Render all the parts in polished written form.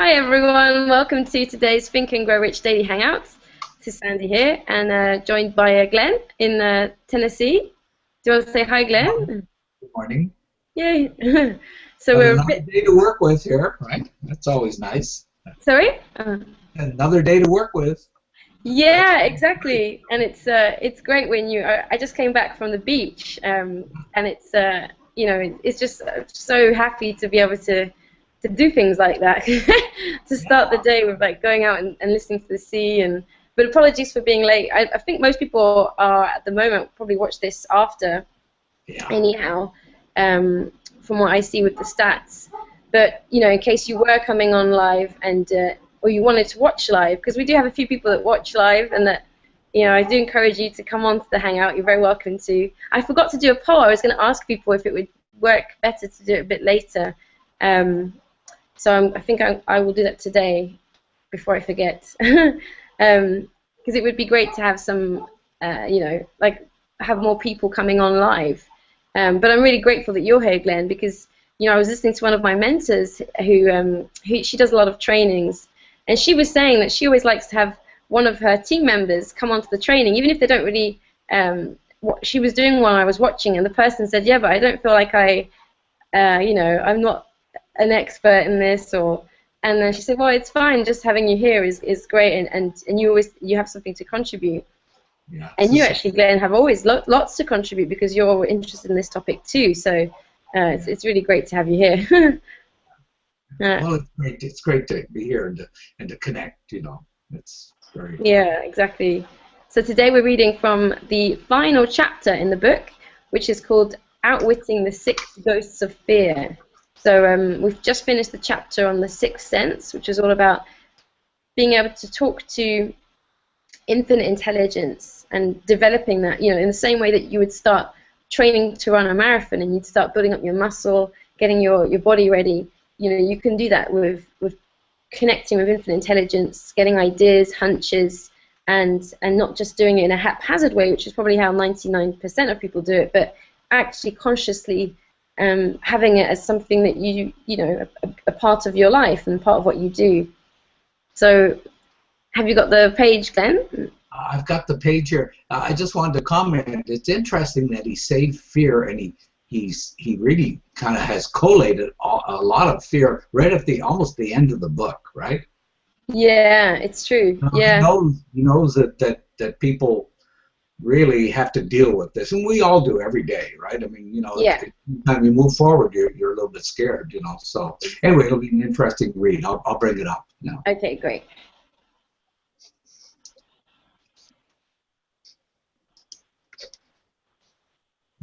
Hi everyone, welcome to today's Think and Grow Rich Daily Hangouts. This is Sandy here, and joined by Glenn in Tennessee. Do you want to say hi, Glenn? Good morning. Yay! So Well, we're a another bit. day to work with here, right? That's always nice. Sorry? Another day to work with. That's Yeah, great. exactly. And it's great when you. I just came back from the beach, and it's just so happy to be able to do things like that. To start the Yeah, day with like going out and listening to the sea. And but apologies for being late. I think most people are at the moment probably watch this after yeah, anyhow, from what I see with the stats. But in case you were coming on live and or you wanted to watch live, because we do have a few people that watch live, and that I do encourage you to come on to the Hangout. You're very welcome to. I forgot to do a poll. I was going to ask people if it would work better to do it a bit later. So I think I will do that today before I forget. Because it would be great to have some, like have more people coming on live. But I'm really grateful that you're here, Glenn, because I was listening to one of my mentors who she does a lot of trainings, and she was saying that she always likes to have one of her team members come onto the training, even if they don't really. What she was doing while I was watching, and the person said, "Yeah, but I don't feel like I'm not an expert in this," and then she said, "Well, it's fine. Just having you here is great, and you have something to contribute." yeah. And you actually, Glenn, have always lots to contribute because you're interested in this topic too. So it's really great to have you here. uh, Well, it's great. It's great to be here and to connect. It's very. yeah, exactly. So today we're reading from the final chapter in the book, which is called Outwitting the Six Ghosts of Fear. So we've just finished the chapter on the sixth sense, which is all about being able to talk to infinite intelligence and developing that, in the same way that you would start training to run a marathon and you'd start building up your muscle, getting your body ready. You can do that with connecting with infinite intelligence, getting ideas, hunches, and not just doing it in a haphazard way, which is probably how 99% of people do it, but actually consciously having it as something that a part of your life and part of what you do. So, have you got the page, Glenn? I've got the page here. I just wanted to comment. It's interesting that he saved fear, and he really kind of has collated a lot of fear right at almost the end of the book, right? Yeah, it's true. Yeah, He knows that people really have to deal with this, and we all do every day, right? I mean, yeah. anytime you move forward, you're a little bit scared, So anyway, it'll be an interesting read. I'll bring it up now. Okay, great.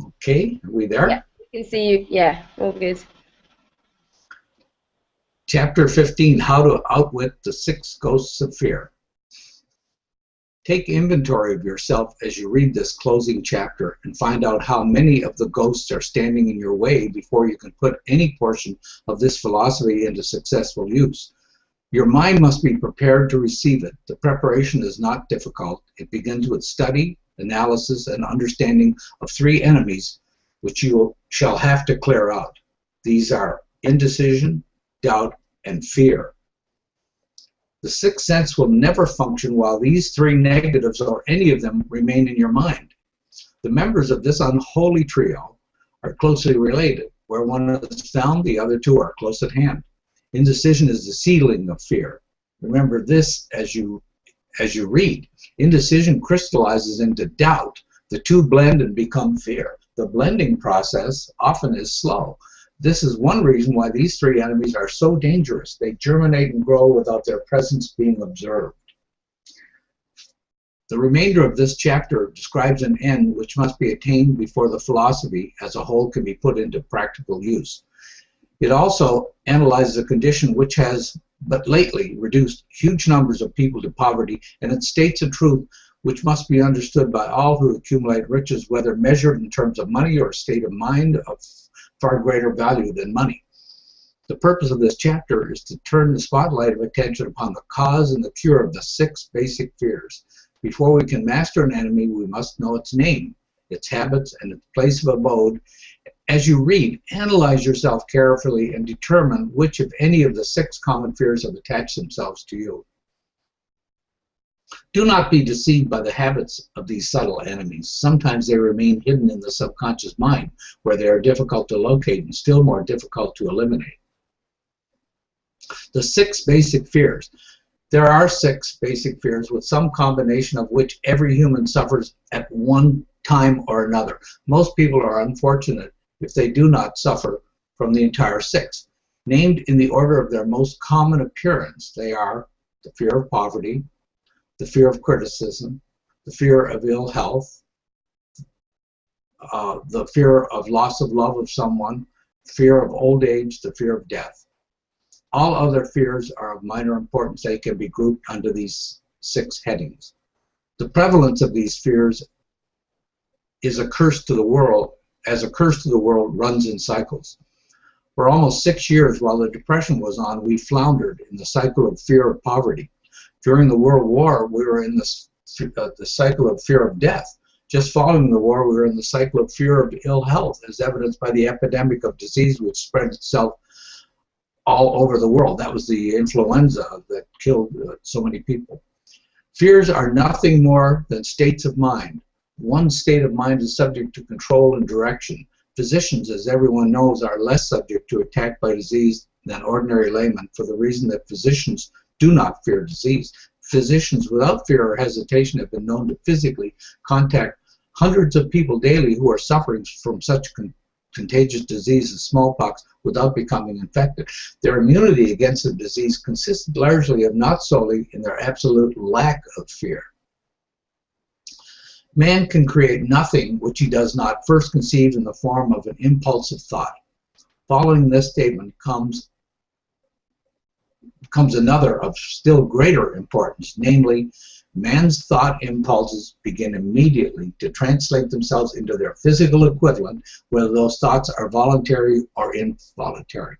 Okay, are we Yeah, there? we can see you. Yeah, all good. Chapter 15: How to Outwit the Six Ghosts of Fear. Take inventory of yourself as you read this closing chapter and find out how many of the ghosts are standing in your way before you can put any portion of this philosophy into successful use. Your mind must be prepared to receive it. The preparation is not difficult. It begins with study, analysis, and understanding of three enemies which you shall have to clear out. These are indecision, doubt, and fear. The sixth sense will never function while these three negatives or any of them remain in your mind. The members of this unholy trio are closely related. Where one is found, the other two are close at hand. Indecision is the seedling of fear. Remember this as you read. Indecision crystallizes into doubt. The two blend and become fear. The blending process often is slow. This is one reason why these three enemies are so dangerous. They germinate and grow without their presence being observed. The remainder of this chapter describes an end which must be attained before the philosophy as a whole can be put into practical use. It also analyzes a condition which has but lately reduced huge numbers of people to poverty, and it states a truth which must be understood by all who accumulate riches, whether measured in terms of money or a state of mind of far greater value than money. The purpose of this chapter is to turn the spotlight of attention upon the cause and the cure of the six basic fears. Before we can master an enemy, we must know its name, its habits, and its place of abode, As you read, analyze yourself carefully and determine which, if any, of the 6 common fears have attached themselves to you. Do not be deceived by the habits of these subtle enemies. Sometimes they remain hidden in the subconscious mind, where they are difficult to locate and still more difficult to eliminate. The 6 basic fears. There are 6 basic fears, with some combination of which every human suffers at one time or another. Most people are unfortunate if they do not suffer from the entire 6. Named in the order of their most common appearance, they are the fear of poverty, the fear of criticism, the fear of ill health, the fear of loss of love of someone, fear of old age, the fear of death. All other fears are of minor importance. They can be grouped under these 6 headings. The prevalence of these fears is a curse to the world, as a curse to the world runs in cycles. For almost 6 years while the Depression was on, we floundered in the cycle of fear of poverty. During the World War, we were in the cycle of fear of death. Just following the war, we were in the cycle of fear of ill health, as evidenced by the epidemic of disease which spread itself all over the world. That was the influenza that killed so many people. Fears are nothing more than states of mind. One state of mind is subject to control and direction. Physicians, as everyone knows, are less subject to attack by disease than ordinary laymen, for the reason that physicians do not fear disease. Physicians without fear or hesitation have been known to physically contact hundreds of people daily who are suffering from such contagious disease as smallpox without becoming infected. Their immunity against the disease consists largely of, not solely, in their absolute lack of fear. Man can create nothing which he does not first conceive in the form of an impulsive thought. Following this statement comes another of still greater importance, namely, man's thought impulses begin immediately to translate themselves into their physical equivalent, whether those thoughts are voluntary or involuntary.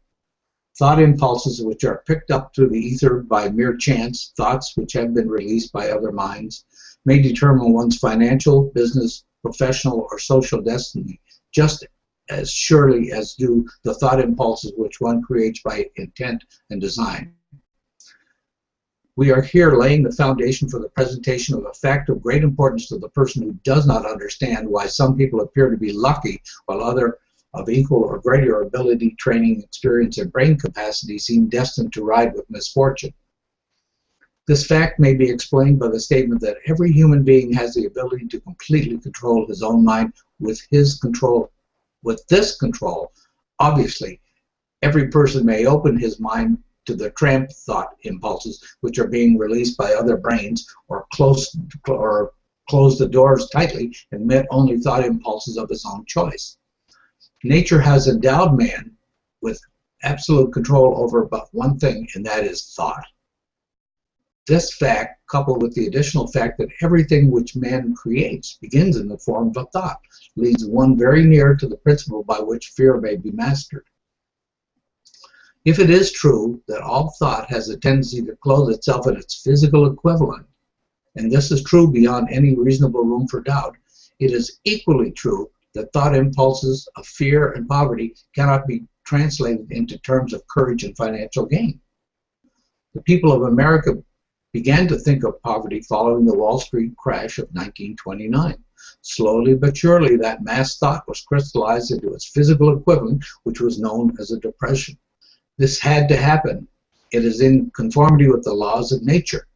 Thought impulses which are picked up through the ether by mere chance, thoughts which have been released by other minds, may determine one's financial, business, professional, or social destiny, just as surely as do the thought impulses which one creates by intent and design. We are here laying the foundation for the presentation of a fact of great importance to the person who does not understand why some people appear to be lucky while others of equal or greater ability, training, experience, and brain capacity seem destined to ride with misfortune. This fact may be explained by the statement that every human being has the ability to completely control his own mind with this control. Obviously, every person may open his mind to the tramp thought impulses which are being released by other brains, or close the doors tightly and admit only thought impulses of his own choice. Nature has endowed man with absolute control over but one thing, and that is thought. This fact, coupled with the additional fact that everything which man creates begins in the form of a thought, leads one very near to the principle by which fear may be mastered. If it is true that all thought has a tendency to clothe itself in its physical equivalent, and this is true beyond any reasonable room for doubt, it is equally true that thought impulses of fear and poverty cannot be translated into terms of courage and financial gain. The people of America began to think of poverty following the Wall Street crash of 1929. Slowly but surely, that mass thought was crystallized into its physical equivalent, which was known as a depression. This had to happen. It is in conformity with the laws of nature.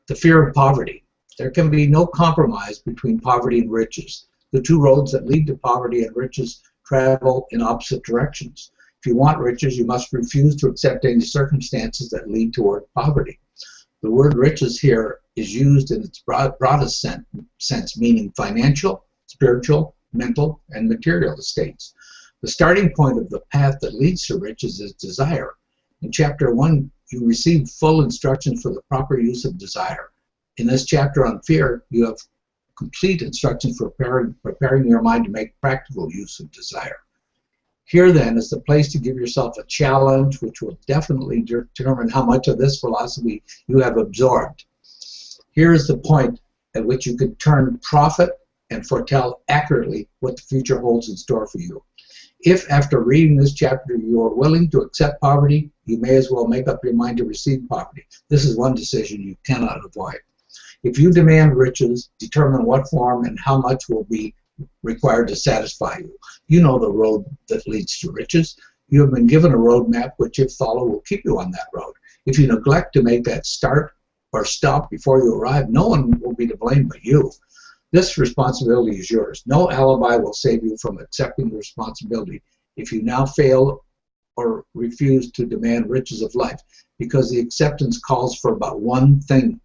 The fear of poverty. There can be no compromise between poverty and riches. The two roads that lead to poverty and riches travel in opposite directions. If you want riches, you must refuse to accept any circumstances that lead toward poverty. The word riches here is used in its broadest sense, meaning financial, spiritual, mental, and material estates. The starting point of the path that leads to riches is desire. In Chapter 1, you receive full instructions for the proper use of desire. In this chapter on fear, you have complete instructions for preparing your mind to make practical use of desire. Here, then, is the place to give yourself a challenge which will definitely determine how much of this philosophy you have absorbed. Here is the point at which you could turn profit and foretell accurately what the future holds in store for you. If after reading this chapter you are willing to accept poverty, you may as well make up your mind to receive poverty. This is one decision you cannot avoid. If you demand riches, determine what form and how much will be required to satisfy you. You know the road that leads to riches. You have been given a roadmap which, if followed, will keep you on that road. If you neglect to make that start or stop before you arrive, no one will be to blame but you. This responsibility is yours. No alibi will save you from accepting the responsibility if you now fail or refuse to demand riches of life, because the acceptance calls for about one thing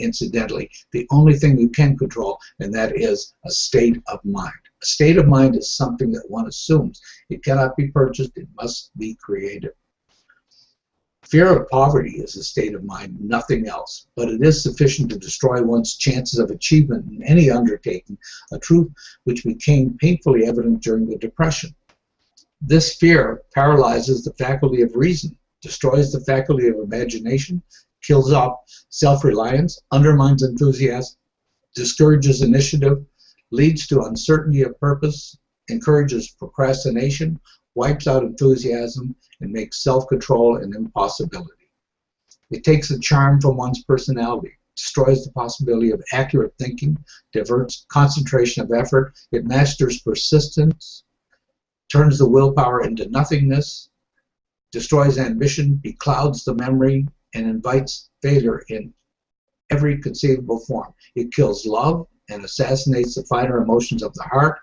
incidentally, the only thing you can control, and that is a state of mind. A state of mind is something that one assumes. It cannot be purchased, it must be created. Fear of poverty is a state of mind, nothing else, but it is sufficient to destroy one's chances of achievement in any undertaking, a truth which became painfully evident during the Depression. This fear paralyzes the faculty of reason, destroys the faculty of imagination, kills off self-reliance, undermines enthusiasm, discourages initiative, leads to uncertainty of purpose, encourages procrastination, wipes out enthusiasm, and makes self-control an impossibility. It takes the charm from one's personality, destroys the possibility of accurate thinking, diverts concentration of effort, it masters persistence, turns the willpower into nothingness, destroys ambition, beclouds the memory, and invites failure in every conceivable form. It kills love and assassinates the finer emotions of the heart,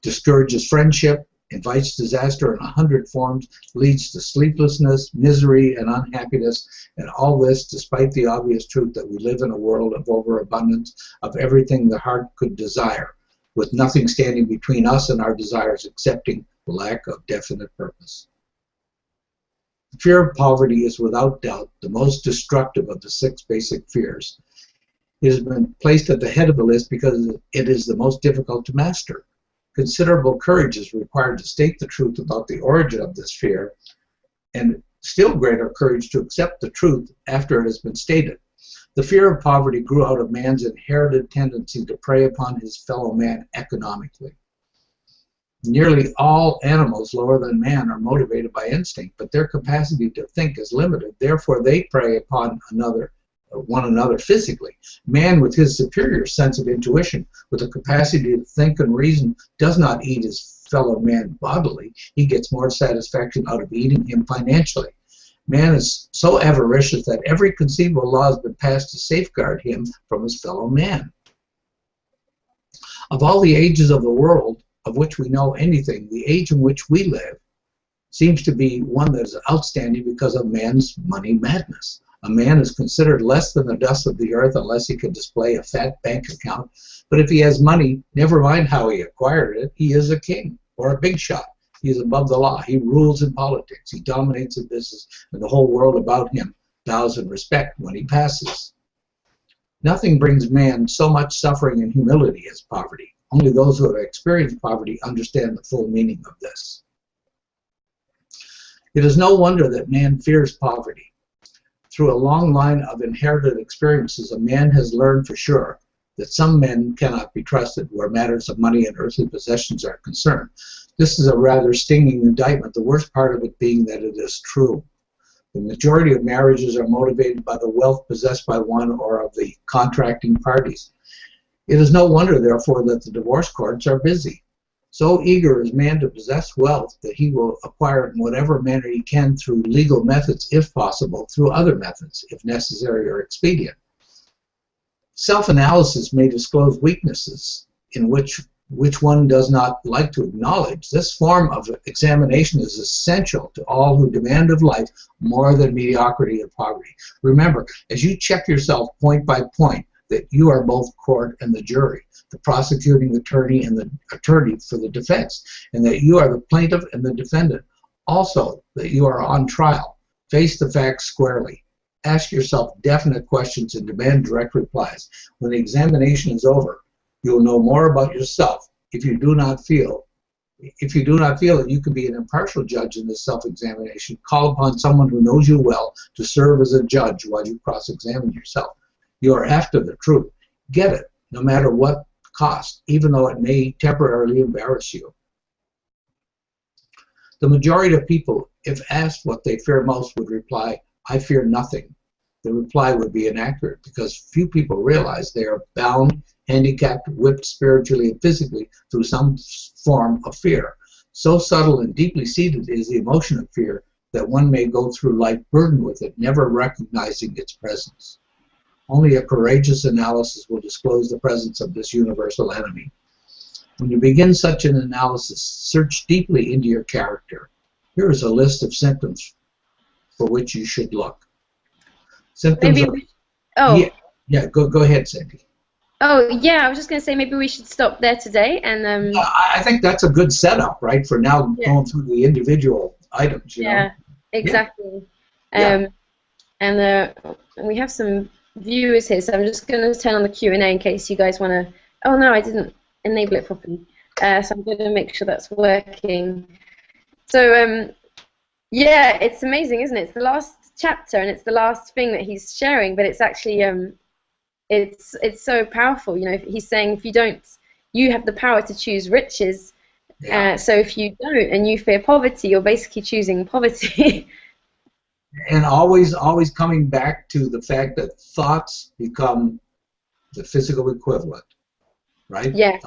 discourages friendship, invites disaster in 100 forms, leads to sleeplessness, misery, and unhappiness, and all this despite the obvious truth that we live in a world of overabundance of everything the heart could desire, with nothing standing between us and our desires excepting the lack of definite purpose. The fear of poverty is without doubt the most destructive of the 6 basic fears. It has been placed at the head of the list because it is the most difficult to master. Considerable courage is required to state the truth about the origin of this fear, and still greater courage to accept the truth after it has been stated. The fear of poverty grew out of man's inherited tendency to prey upon his fellow man economically. Nearly all animals lower than man are motivated by instinct, but their capacity to think is limited. Therefore, they prey upon one another physically. Man, with his superior sense of intuition, with the capacity to think and reason, does not eat his fellow man bodily. He gets more satisfaction out of eating him financially. Man is so avaricious that every conceivable law has been passed to safeguard him from his fellow man. Of all the ages of the world of which we know anything, the age in which we live seems to be one that is outstanding because of man's money madness. A man is considered less than the dust of the earth unless he can display a fat bank account. But if he has money, never mind how he acquired it, he is a king or a big shot. He is above the law. He rules in politics. He dominates in business, and the whole world about him bows in respect when he passes. Nothing brings man so much suffering and humility as poverty. Only those who have experienced poverty understand the full meaning of this. It is no wonder that man fears poverty. Through a long line of inherited experiences, a man has learned for sure that some men cannot be trusted where matters of money and earthly possessions are concerned. This is a rather stinging indictment, the worst part of it being that it is true. The majority of marriages are motivated by the wealth possessed by one or of the contracting parties. It is no wonder, therefore, that the divorce courts are busy. So eager is man to possess wealth that he will acquire it in whatever manner he can through legal methods, if possible, through other methods, if necessary or expedient. Self-analysis may disclose weaknesses in which one does not like to acknowledge. This form of examination is essential to all who demand of life more than mediocrity and poverty. Remember, as you check yourself point by point, that you are both court and the jury, the prosecuting attorney and the attorney for the defense, and that you are the plaintiff and the defendant. Also, that you are on trial. Face the facts squarely. Ask yourself definite questions and demand direct replies. When the examination is over, you will know more about yourself. If you do not feel that you can be an impartial judge in this self-examination, call upon someone who knows you well to serve as a judge while you cross-examine yourself. You are after the truth. Get it, no matter what cost, even though it may temporarily embarrass you. The majority of people, if asked what they fear most, would reply, "I fear nothing." The reply would be inaccurate because few people realize they are bound, handicapped, whipped spiritually and physically through some form of fear. So subtle and deeply seated is the emotion of fear that one may go through life burdened with it, never recognizing its presence. Only a courageous analysis will disclose the presence of this universal enemy. When you begin such an analysis, search deeply into your character. Here is a list of symptoms for which you should look. Symptoms Maybe of, oh. yeah, go ahead, Sandy. Oh, yeah, I was just going to say maybe we should stop there today. And I think that's a good setup, right, for now going through the individual items, you know? Exactly. Yeah. And we have some viewers here, so I'm just going to turn on the Q&A in case you guys want to... Oh, no, I didn't enable it properly. So I'm going to make sure that's working. So, yeah, it's amazing, isn't it? It's the last chapter, and it's the last thing that he's sharing, but it's actually... It's so powerful, you know. He's saying if you don't, you have the power to choose riches. So if you don't and you fear poverty, you're basically choosing poverty. And always coming back to the fact that thoughts become the physical equivalent, right? Yeah,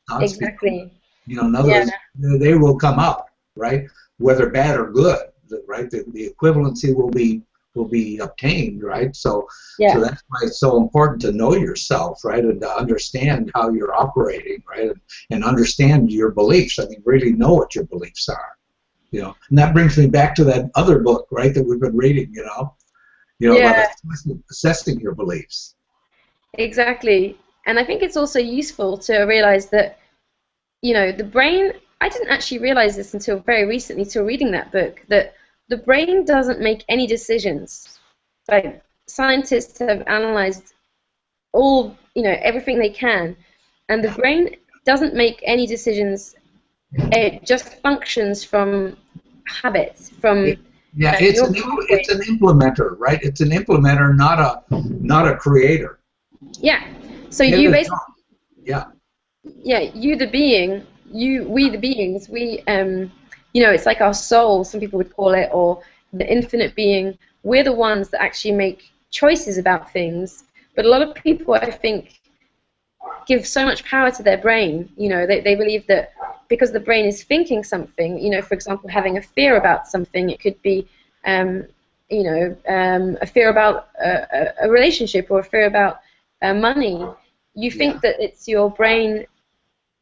Thoughts exactly. become, in other words, they will come out, right? Whether bad or good, right? The equivalency will be obtained, right? So that's why it's so important to know yourself, right, and to understand how you're operating, right, and understand your beliefs. I mean, really know what your beliefs are, you know. And that brings me back to that other book, right, that we've been reading, you know, about assessing your beliefs. Exactly. And I think it's also useful to realize that, you know, the brain. I didn't actually realize this until very recently, till reading that book, that the brain doesn't make any decisions. Like, scientists have analyzed all, you know, everything they can, and the brain doesn't make any decisions. It just functions from habits, from it's an implementer, right? It's an implementer, not a creator. Yeah. So you basically you the being, we the beings, we you know, it's like our soul, some people would call it, or the infinite being. We're the ones that actually make choices about things. But a lot of people, I think, give so much power to their brain. You know, they believe that because the brain is thinking something, you know, for example, having a fear about something, it could be, you know, a fear about a relationship or a fear about money. You think that it's your brain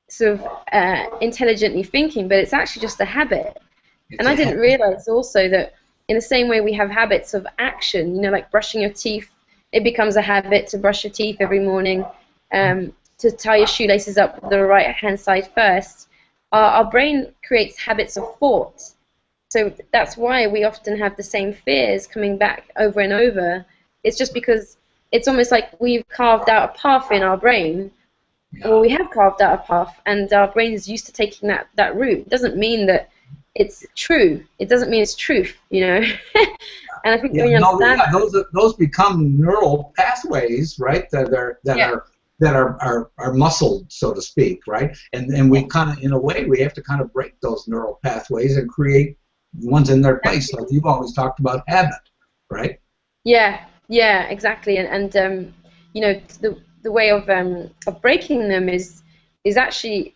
sort of intelligently thinking, but it's actually just a habit. And I didn't realize also that in the same way we have habits of action, you know, like brushing your teeth, it becomes a habit to brush your teeth every morning, to tie your shoelaces up the right-hand side first. Our brain creates habits of thought. So that's why we often have the same fears coming back over and over. It's just because it's almost like we've carved out a path in our brain. Well, we have carved out a path, and our brain is used to taking that route. It doesn't mean that it's true. It doesn't mean it's truth, you know. And I think when you understand those become neural pathways, right? That are muscled, so to speak, right? And we kind of, in a way, we have to kind of break those neural pathways and create ones in their place, like you've always talked about habit, right? Yeah, exactly. And you know, the way of breaking them is actually,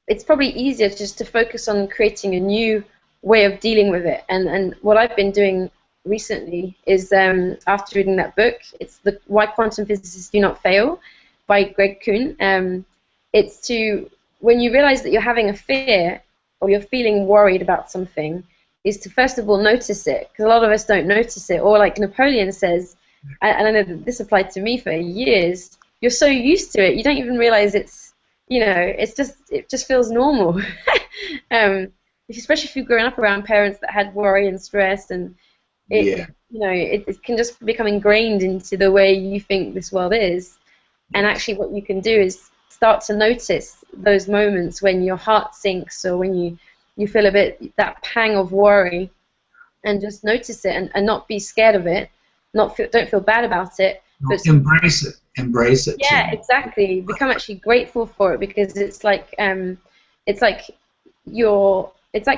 it's probably easier just to focus on creating a new way of dealing with it. And what I've been doing recently is, after reading that book, it's the Why Quantum Physicists Do Not Fail by Greg Kuhn. It's to, when you realize that you're having a fear or you're feeling worried about something, is to first of all notice it, because a lot of us don't notice it. Or like Napoleon says, and I know that this applied to me for years, you're so used to it, you don't even realize it's, you know, it just feels normal. Especially if you've grown up around parents that had worry and stress, and you know, it can just become ingrained into the way you think this world is. And actually what you can do is start to notice those moments when your heart sinks, or when you feel a bit, that pang of worry, and just notice it, and not be scared of it, don't feel bad about it, No, but embrace it. Embrace it, yeah, Cindy. exactly. Become actually grateful for it, because it's like it's like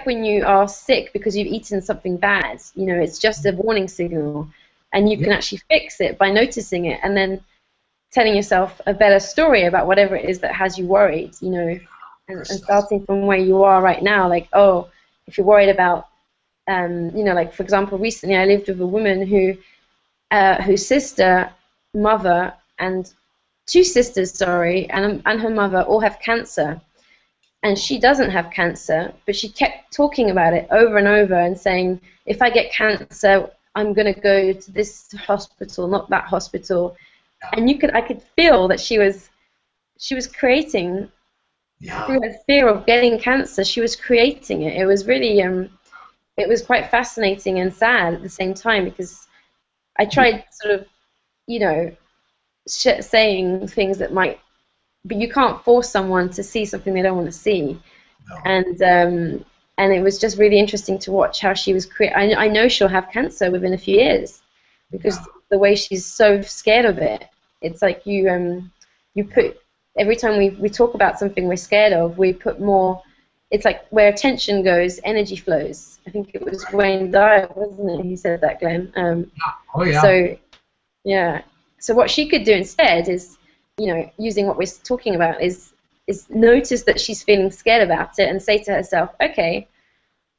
when you are sick because you've eaten something bad. You know, it's just a warning signal, and you Yeah. can actually fix it by noticing it and then telling yourself a better story about whatever it is that has you worried. You know, and starting from where you are right now, like, oh, if you're worried about, you know, like for example, recently I lived with a woman whose sister, mother, and two sisters, sorry, and her mother all have cancer, and she doesn't have cancer, but she kept talking about it over and over and saying, if I get cancer, I'm going to go to this hospital, not that hospital. And I could feel that she was creating, Yeah. through her fear of getting cancer, she was creating it. It was really, it was quite fascinating and sad at the same time, because I tried sort of, you know, saying things that might, but you can't force someone to see something they don't want to see. No. And it was just really interesting to watch how she was I know she'll have cancer within a few years, because Yeah. the way she's so scared of it. It's like you put, every time we talk about something we're scared of, we put more. It's like where attention goes, energy flows. I think it was Wayne Dyer, wasn't it? He said that, Glenn. Oh yeah. So yeah. So what she could do instead is, you know, using what we're talking about, is notice that she's feeling scared about it and say to herself, okay,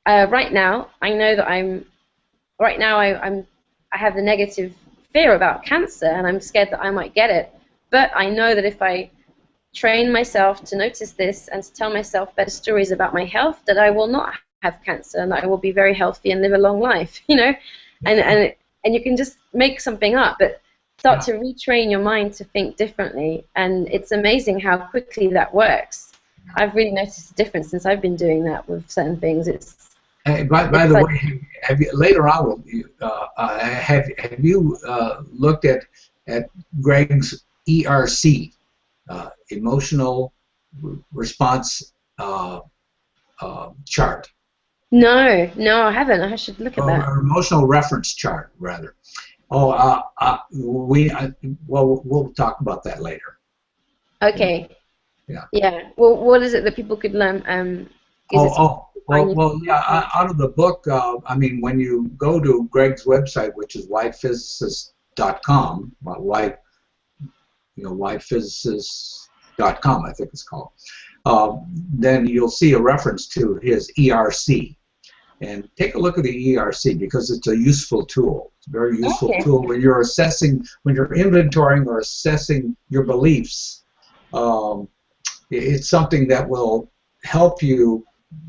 right now I know that I have the negative fear about cancer and I'm scared that I might get it, but I know that if I train myself to notice this and to tell myself better stories about my health, that I will not have cancer and that I will be very healthy and live a long life, you know, and you can just make something up, but start to retrain your mind to think differently, and it's amazing how quickly that works. I've really noticed a difference since I've been doing that with certain things. By It's the like, way, have you, later on, have you looked at Greg's ERC, emotional response chart, no, I haven't. I should look at that. or emotional reference chart, rather? Oh, well, we'll talk about that later. Okay. Yeah. Yeah. Well, what is it that people could learn? Is it Well, yeah. Out of the book, I mean, when you go to Greg's website, which is whyphysicist.com, whyphysicist.com, I think it's called. Then you'll see a reference to his ERC, and take a look at the ERC, because it's a useful tool. It's a very useful tool when you're assessing, when you're inventorying or assessing your beliefs. It's something that will help you.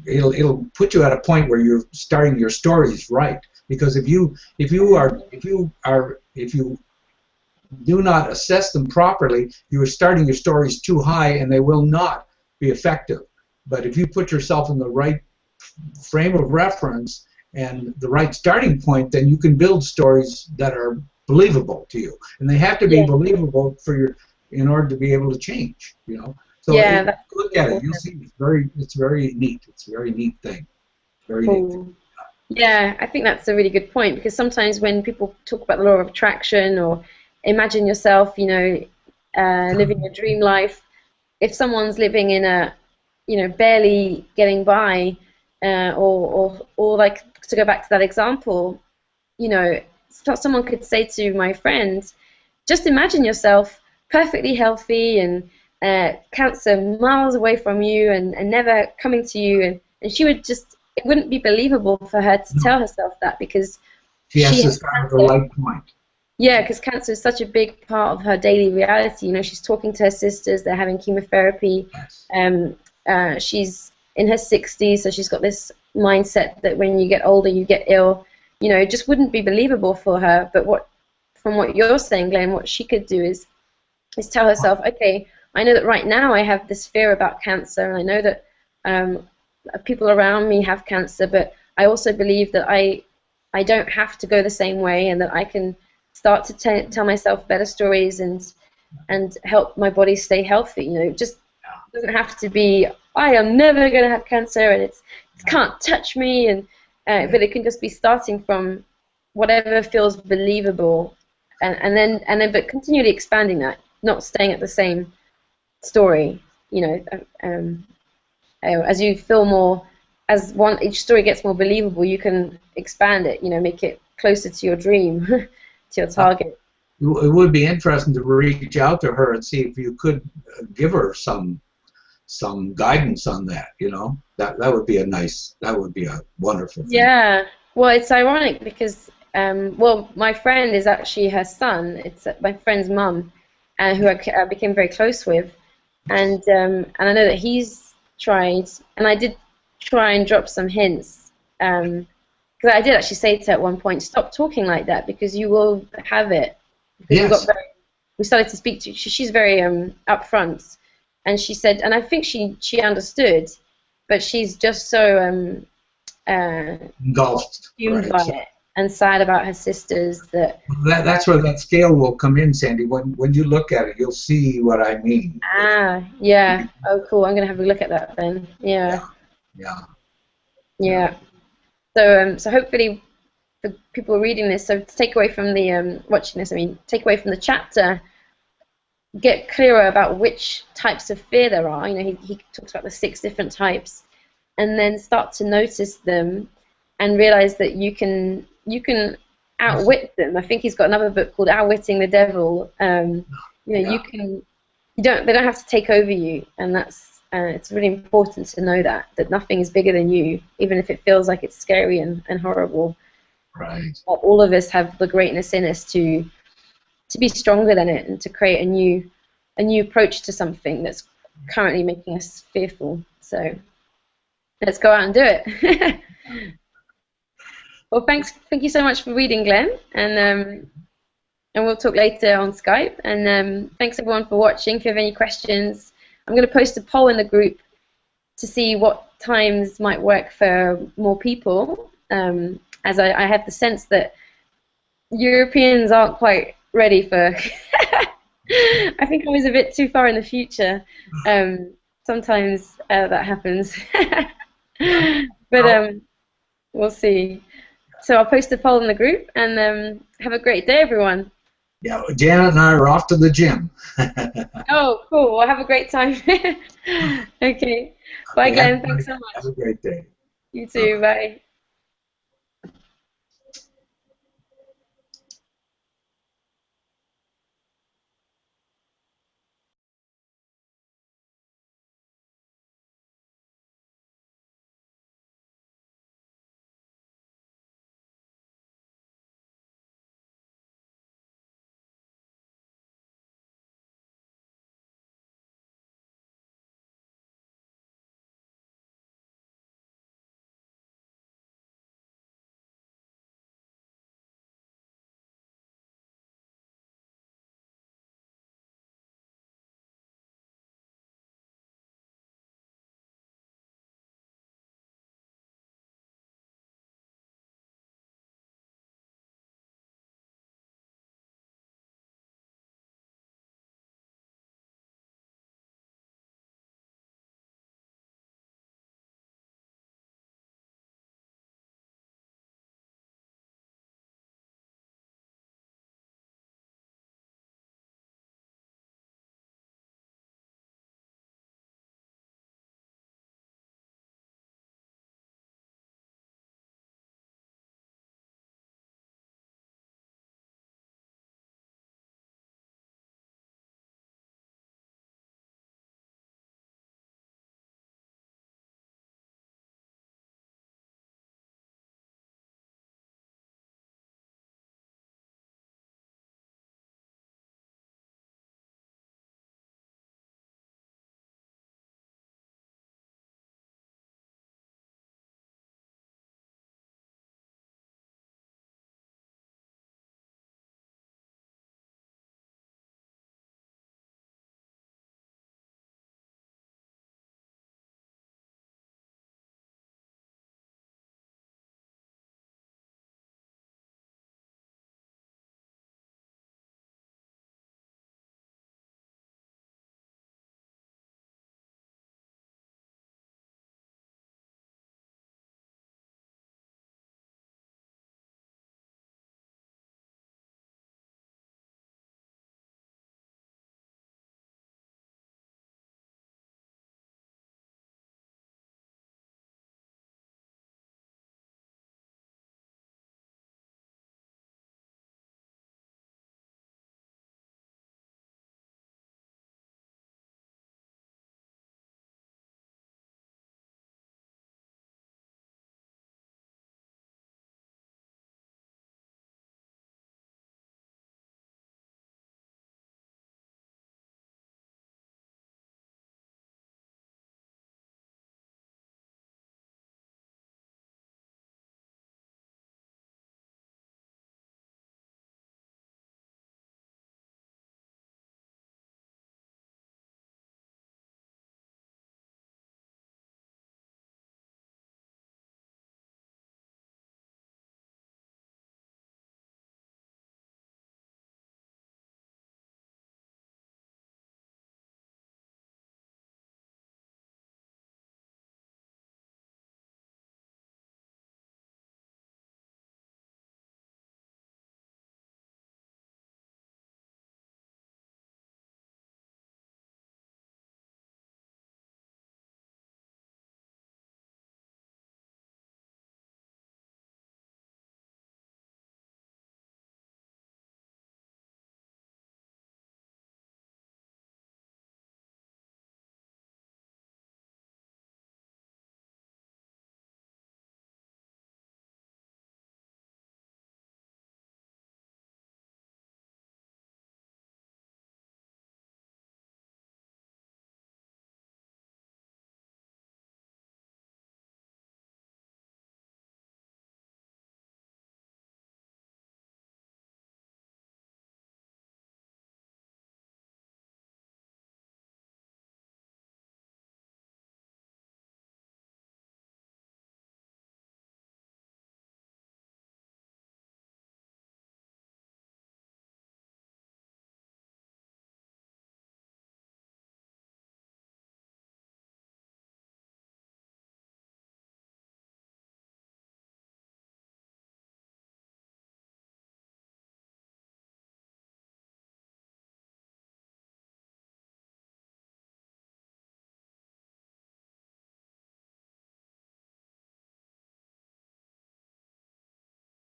It'll put you at a point where you're starting your stories right. Because if you do not assess them properly, you are starting your stories too high, and they will not be effective. But if you put yourself in the right frame of reference and the right starting point, then you can build stories that are believable to you, and they have to be believable in order to be able to change. You know. So look at it. You'll see it's very neat. It's a very neat thing. Very neat thing. Yeah, I think that's a really good point, because sometimes when people talk about the law of attraction or imagine yourself, you know, living your dream life, if someone's living in a, you know, barely getting by, or like, to go back to that example, you know, someone could say to my friend, just imagine yourself perfectly healthy and cancer miles away from you and never coming to you, and she would just, it wouldn't be believable for her to tell herself that, because she has to has start at cancer. the right point. Yeah, because cancer is such a big part of her daily reality. You know, she's talking to her sisters, they're having chemotherapy. She's in her 60s, so she's got this mindset that when you get older, you get ill. You know, it just wouldn't be believable for her. But from what you're saying, Glenn, what she could do is tell herself, okay, I know that right now I have this fear about cancer, and I know that people around me have cancer, but I also believe that I don't have to go the same way, and that I can start to tell myself better stories and help my body stay healthy. You know, it just doesn't have to be, I am never going to have cancer and it can't touch me, and but it can just be starting from whatever feels believable and then but continually expanding that, not staying at the same story. As you feel more, each story gets more believable, you can expand it. Make it closer to your dream, to your target. It would be interesting to reach out to her and see if you could give her some guidance on that. That would be a wonderful thing. Yeah. Well, it's ironic because my friend is actually her son. It's my friend's mum, who I became very close with, and I know that he's tried, and I did try and drop some hints, because I did actually say to her at one point, stop talking like that because you will have it. Because Yes. we started to speak to. She's very upfront, and she said, and I think she understood, but she's just so Engulfed. consumed by it and sad about her sisters that's where that scale will come in, Sandy. When you look at it, you'll see what I mean. Yeah. Oh, cool. I'm gonna have a look at that then. Yeah. So hopefully, for people reading this, so to take away from the watching this, take away from the chapter, get clearer about which types of fear there are. He talks about the 6 different types, and then start to notice them and realize that you can outwit them. I think he's got another book called Outwitting the Devil. They don't have to take over you, and it's really important to know that nothing is bigger than you, even if it feels like it's scary and horrible. Right. All of us have the greatness in us to be stronger than it and to create a new approach to something that's currently making us fearful. So let's go out and do it. Well, thank you so much for reading, Glenn, and we'll talk later on Skype. And thanks everyone for watching. If you have any questions, I'm going to post a poll in the group to see what times might work for more people, as I have the sense that Europeans aren't quite ready for. I think I was a bit too far in the future. Sometimes that happens, but we'll see. So I'll post a poll in the group, and have a great day, everyone. Yeah, Janet and I are off to the gym. Oh, cool. Well, have a great time. Okay. Bye, Glenn. Thanks so much. Have a great day. You too. Bye.